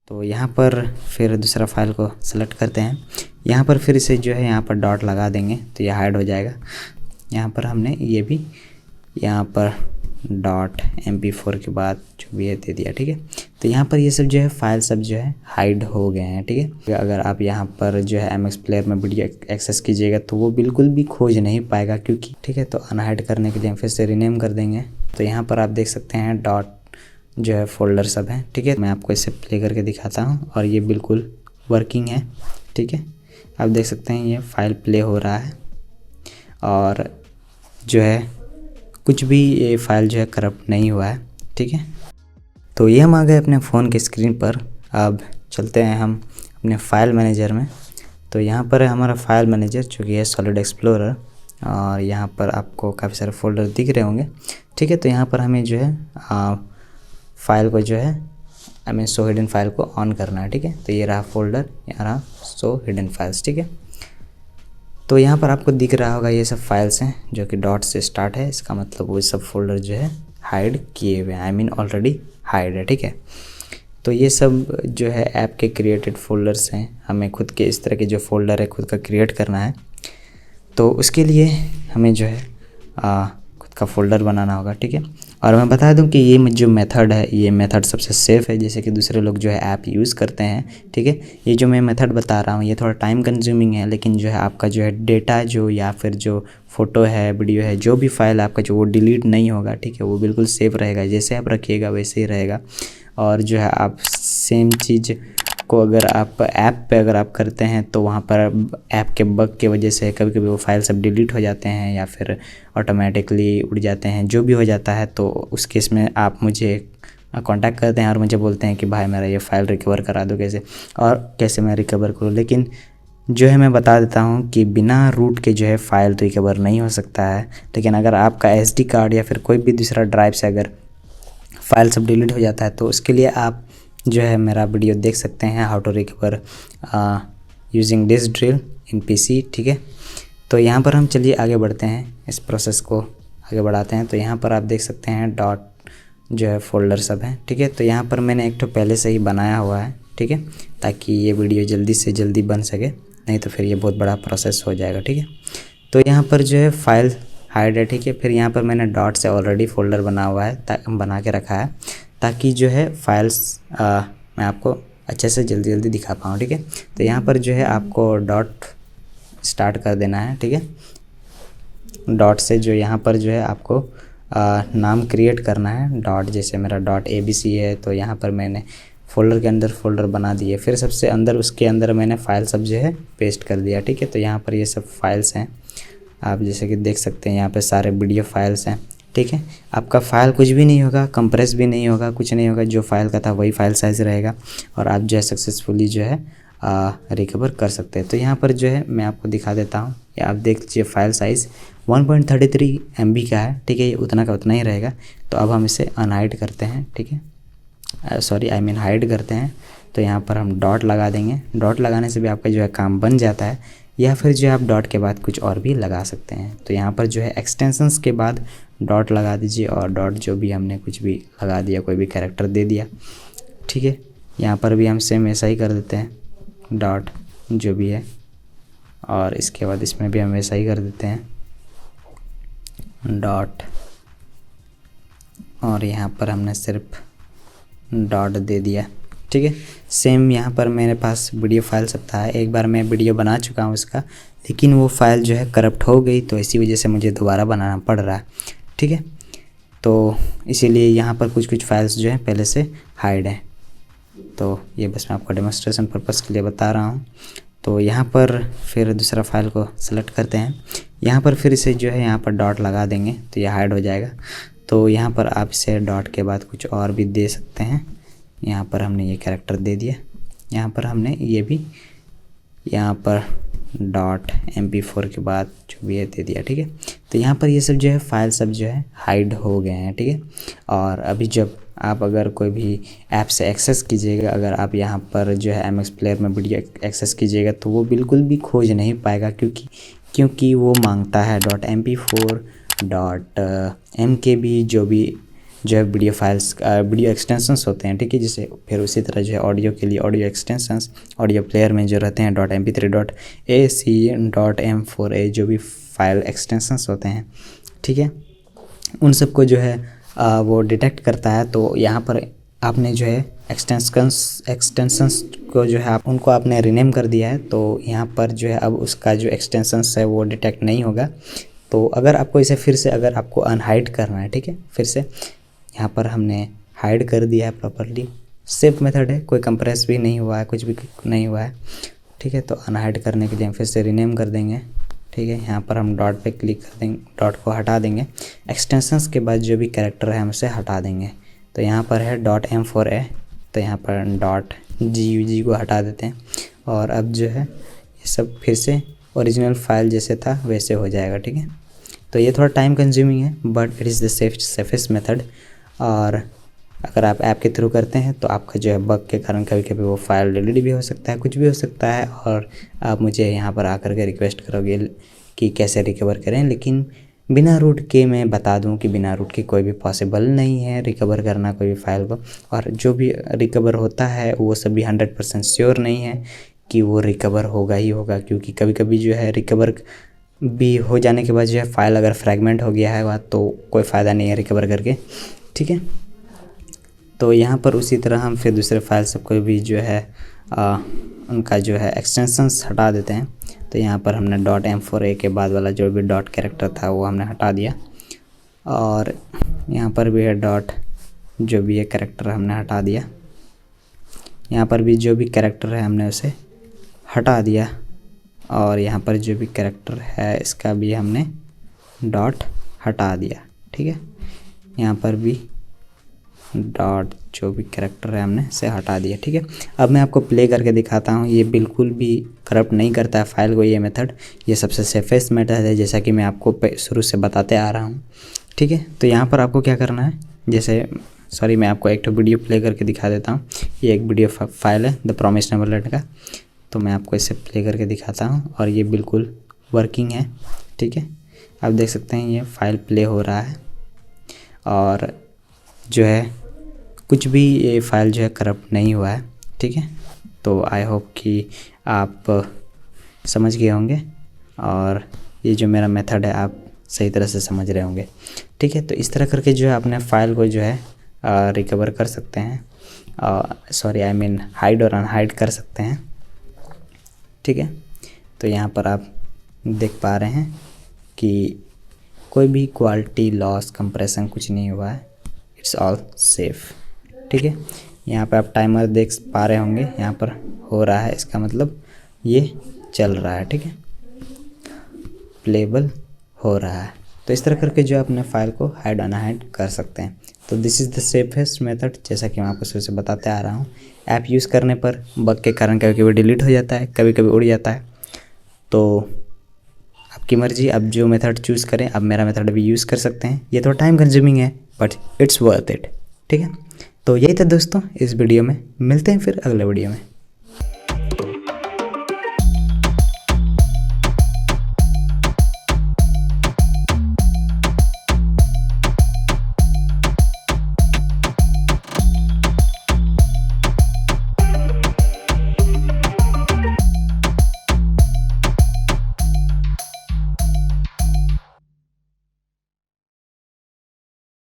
तो यहाँ पर फिर दूसरा फाइल को सेलेक्ट करते हैं। यहाँ पर फिर इसे जो है यहाँ पर डॉट लगा देंगे तो ये हाइड हो जाएगा। यहाँ पर हमने ये भी यहाँ पर डॉट MP4 के बाद जो भी है दे दिया, ठीक है। तो यहाँ पर ये सब जो है फाइल सब जो है हाइड हो गए हैं, ठीक है। अगर आप यहाँ पर जो है MX प्लेयर में वीडियो एक्सेस कीजिएगा तो वो बिल्कुल भी खोज नहीं पाएगा, क्योंकि ठीक है। तो अनहाइड करने के लिए हम फिर से रीनेम कर देंगे। तो यहाँ पर आप देख सकते हैं डॉट जो है फोल्डर सब है, ठीक है। मैं आपको इसे प्ले करके दिखाता हूँ और ये बिल्कुल वर्किंग है, ठीक है। आप देख सकते हैं ये फाइल प्ले हो रहा है और जो है कुछ भी ये फाइल जो है करप्ट नहीं हुआ है, ठीक है। तो ये हम आ गए अपने फ़ोन के स्क्रीन पर। अब चलते हैं हम अपने फाइल मैनेजर में। तो यहाँ पर है हमारा फाइल मैनेजर जो कि है सॉलिड एक्सप्लोरर, और यहाँ पर आपको काफ़ी सारे फोल्डर दिख रहे होंगे, ठीक है। तो यहाँ पर हमें जो है फाइल को जो है हमें शो हिडन फाइल को ऑन करना है, ठीक है। तो ये रहा फोल्डर, यहाँ रहा शो हिडन फाइल्स, ठीक है। तो यहाँ पर आपको दिख रहा होगा ये सब फाइल्स हैं जो कि डॉट से स्टार्ट है। इसका मतलब वो सब फोल्डर जो है हाइड किए हुए हैं, आई मीन ऑलरेडी हाइड है, ठीक है। तो ये सब जो है ऐप के क्रिएटेड फोल्डर्स हैं। हमें खुद के इस तरह के जो फोल्डर है खुद का क्रिएट करना है। तो उसके लिए हमें जो है खुद का फ़ोल्डर बनाना होगा, ठीक है। और मैं बता दूं कि ये जो मेथड है ये मेथड सबसे सेफ़ है, जैसे कि दूसरे लोग जो है ऐप यूज़ करते हैं, ठीक है। ये जो मैं मेथड बता रहा हूँ ये थोड़ा टाइम कंज्यूमिंग है, लेकिन जो है आपका जो है डेटा जो या फिर जो फ़ोटो है, वीडियो है, जो भी फाइल आपका जो वो डिलीट नहीं होगा, ठीक है। वो बिल्कुल सेफ़ रहेगा, जैसे आप रखिएगा वैसे ही रहेगा। और जो है आप सेम चीज़ को अगर आप ऐप पे अगर आप करते हैं तो वहाँ पर ऐप के बग की वजह से कभी कभी वो फाइल सब डिलीट हो जाते हैं या फिर ऑटोमेटिकली उड़ जाते हैं, जो भी हो जाता है। तो उस केस में आप मुझे कांटेक्ट करते हैं और मुझे बोलते हैं कि भाई मेरा ये फ़ाइल रिकवर करा दो, कैसे और कैसे मैं रिकवर करूँ। लेकिन जो है मैं बता देता हूँ कि बिना रूट के जो है फ़ाइल रिकवर नहीं हो सकता है। लेकिन अगर आपका SD कार्ड या फिर कोई भी दूसरा ड्राइव से अगर फाइल सब डिलीट हो जाता है तो उसके लिए आप जो है मेरा वीडियो देख सकते हैं, how to recover using this drill in PC, ठीक है। तो यहाँ पर हम चलिए आगे बढ़ते हैं, इस प्रोसेस को आगे बढ़ाते हैं। तो यहाँ पर आप देख सकते हैं डॉट जो है फोल्डर सब है, ठीक है। तो यहाँ पर मैंने एक तो पहले से ही बनाया हुआ है, ठीक है, ताकि ये वीडियो जल्दी से जल्दी बन सके, नहीं तो फिर ये बहुत बड़ा प्रोसेस हो जाएगा, ठीक है। तो यहाँ पर जो है फाइल हाइड है, ठीक है। फिर यहाँ पर मैंने डॉट से ऑलरेडी फोल्डर बना हुआ है, बना के रखा है, ताकि जो है फाइल्स मैं आपको अच्छे से जल्दी जल्दी दिखा पाऊँ, ठीक है। तो यहाँ पर जो है आपको डॉट स्टार्ट कर देना है, ठीक है। डॉट से जो यहाँ पर जो है आपको नाम क्रिएट करना है डॉट, जैसे मेरा डॉट ABC है तो यहाँ पर मैंने फ़ोल्डर के अंदर फ़ोल्डर बना दिए। फिर सबसे अंदर उसके अंदर मैंने फ़ाइल सब जो है पेस्ट कर दिया, ठीक है। तो यहाँ पर ये सब फाइल्स हैं, आप जैसे कि देख सकते हैं यहाँ पे सारे वीडियो फाइल्स हैं, ठीक है। आपका फ़ाइल कुछ भी नहीं होगा, कंप्रेस भी नहीं होगा, कुछ नहीं होगा, जो फाइल का था वही फाइल साइज़ रहेगा और आप जो है सक्सेसफुली जो है रिकवर कर सकते हैं। तो यहाँ पर जो है मैं आपको दिखा देता हूँ, या आप देख लीजिए फाइल साइज़ 1.33 MB का है, ठीक है। ये उतना का उतना ही रहेगा। तो अब हम इसे अनहाइड करते हैं, ठीक है, सॉरी आई मीन हाइड करते हैं। तो यहाँ पर हम डॉट लगा देंगे। डॉट लगाने से भी आपका जो है काम बन जाता है, या फिर जो है आप डॉट के बाद कुछ और भी लगा सकते हैं। तो यहाँ पर जो है एक्सटेंशंस के बाद डॉट लगा दीजिए और डॉट जो भी हमने कुछ भी लगा दिया, कोई भी कैरेक्टर दे दिया, ठीक है। यहाँ पर भी हम सेम ऐसा ही कर देते हैं, डॉट जो भी है, और इसके बाद इसमें भी हम ऐसा ही कर देते हैं डॉट, और यहाँ पर हमने सिर्फ डॉट दे दिया, ठीक है। सेम यहाँ पर मेरे पास वीडियो फाइल सब था, एक बार मैं वीडियो बना चुका हूँ उसका, लेकिन वो फाइल जो है करप्ट हो गई, तो इसी वजह से मुझे दोबारा बनाना पड़ रहा है, ठीक है। तो इसीलिए यहाँ पर कुछ कुछ फाइल्स जो है पहले से हाइड है। तो ये बस मैं आपको डेमोन्स्ट्रेशन पर्पज़ के लिए बता रहा हूँ। तो यहाँ पर फिर दूसरा फाइल को सेलेक्ट करते हैं। यहाँ पर फिर इसे जो है यहाँ पर डॉट लगा देंगे तो ये हाइड हो जाएगा। तो यहाँ पर आप इसे डॉट के बाद कुछ और भी दे सकते हैं। यहाँ पर हमने ये कैरेक्टर दे दिया, यहाँ पर हमने ये भी यहाँ पर डॉट MP4 के बाद जो भी है दे दिया, ठीक है। तो यहाँ पर ये सब जो है फाइल सब जो है हाइड हो गए हैं, ठीक है। और अभी जब आप अगर कोई भी ऐप से एक्सेस कीजिएगा, अगर आप यहाँ पर जो है MX प्लेयर में वीडियो एक्सेस कीजिएगा तो वो बिल्कुल भी खोज नहीं पाएगा, क्योंकि वो मांगता है .MP4 .MKB जो भी जो है वीडियो फाइल्स वीडियो एक्सटेंशंस होते हैं, ठीक है। जिसे फिर उसी तरह जो है ऑडियो के लिए ऑडियो एक्सटेंशंस ऑडियो प्लेयर में जो रहते हैं .mp3 .ac .m4a जो भी फाइल एक्सटेंशंस होते हैं, ठीक है, उन सबको जो है वो डिटेक्ट करता है। तो यहाँ पर आपने जो है एक्सटेंशंस को जो है आप उनको आपने रीनेम कर दिया है, तो यहाँ पर जो है अब उसका जो एक्सटेंशंस है वो डिटेक्ट नहीं होगा। तो अगर आपको इसे फिर से अगर आपको अनहाइड करना है, ठीक है, फिर से यहाँ पर हमने हाइड कर दिया है प्रॉपर्ली। सेफ मेथड है, कोई कंप्रेस भी नहीं हुआ है, कुछ भी नहीं हुआ है, ठीक है। तो अनहाइड करने के लिए हम फिर से रीनेम कर देंगे, ठीक है। यहाँ पर हम डॉट पे क्लिक कर देंगे, डॉट को हटा देंगे। एक्सटेंशंस के बाद जो भी कैरेक्टर है हम उसे हटा देंगे। तो यहाँ पर है .m4a, तो यहाँ पर .gug को हटा देते हैं और अब जो है ये सब फिर से ओरिजिनल फाइल जैसे था वैसे हो जाएगा, ठीक है। तो ये थोड़ा टाइम कंज्यूमिंग है but it is the safest method. और अगर आप ऐप के थ्रू करते हैं तो आपका जो है बग के कारण कभी कभी वो फाइल डिलीट भी हो सकता है, कुछ भी हो सकता है, और आप मुझे यहाँ पर आकर के रिक्वेस्ट करोगे कि कैसे रिकवर करें। लेकिन बिना रूट के मैं बता दूं कि बिना रूट के कोई भी पॉसिबल नहीं है रिकवर करना कोई भी फाइल को, और जो भी रिकवर होता है वो सभी 100% श्योर नहीं है कि वो रिकवर होगा ही होगा, क्योंकि कभी कभी जो है रिकवर भी हो जाने के बाद जो है फाइल अगर फ्रैगमेंट हो गया है तो कोई फ़ायदा नहीं है रिकवर करके, ठीक है। तो यहाँ पर उसी तरह हम फिर दूसरे फाइल सबको भी जो है उनका जो है एक्सटेंशंस हटा देते हैं। तो यहाँ पर हमने .m4a के बाद वाला जो भी डॉट कैरेक्टर था वो हमने हटा दिया, और यहाँ पर भी है डॉट जो भी है कैरेक्टर हमने हटा दिया। यहाँ पर भी जो भी कैरेक्टर है हमने उसे हटा दिया, और यहाँ पर जो भी कैरेक्टर है इसका भी हमने डॉट हटा दिया, ठीक है। यहाँ पर भी डॉट जो भी कैरेक्टर है हमने इसे हटा दिया, ठीक है। अब मैं आपको प्ले करके दिखाता हूँ। ये बिल्कुल भी करप्ट नहीं करता है फाइल को ये मेथड, ये सबसे सेफेस्ट मेथड है जैसा कि मैं आपको शुरू से बताते आ रहा हूँ, ठीक है। तो यहाँ पर आपको क्या करना है, जैसे मैं आपको एक वीडियो प्ले करके दिखा देता हूँ। ये एक वीडियो फाइल है द प्रॉमिस नेवरलैंड का, तो मैं आपको इसे प्ले करके दिखाता हूँ और ये बिल्कुल वर्किंग है, ठीक है। आप देख सकते हैं ये फाइल प्ले हो रहा है और जो है कुछ भी ये फाइल जो है करप्ट नहीं हुआ है, ठीक है। तो आई होप कि आप समझ गए होंगे और ये जो मेरा मेथड है आप सही तरह से समझ रहे होंगे, ठीक है। तो इस तरह करके जो है अपने फाइल को जो है रिकवर कर सकते हैं, हाइड और अनहाइड कर सकते हैं, ठीक है। तो यहाँ पर आप देख पा रहे हैं कि कोई भी क्वालिटी लॉस कंप्रेशन कुछ नहीं हुआ है, इट्स ऑल सेफ, ठीक है। यहाँ पे आप टाइमर देख पा रहे होंगे, यहाँ पर हो रहा है, इसका मतलब ये चल रहा है, ठीक है, प्लेबल हो रहा है। तो इस तरह करके जो अपने फाइल को हाइड अनहाइड कर सकते हैं। तो this is the safest method, जैसा कि मैं आपको शुरू से बताते आ रहा हूँ। ऐप यूज़ करने पर बग के कारण कभी कभी डिलीट हो जाता है, कभी कभी उड़ जाता है, तो आपकी मर्जी, आप जो मेथड चूज़ करें। आप मेरा मेथड भी यूज़ कर सकते हैं। ये थोड़ा टाइम कंज्यूमिंग है बट इट्स वर्थ इट, ठीक है। तो यही था दोस्तों इस वीडियो में, मिलते हैं फिर अगले वीडियो में।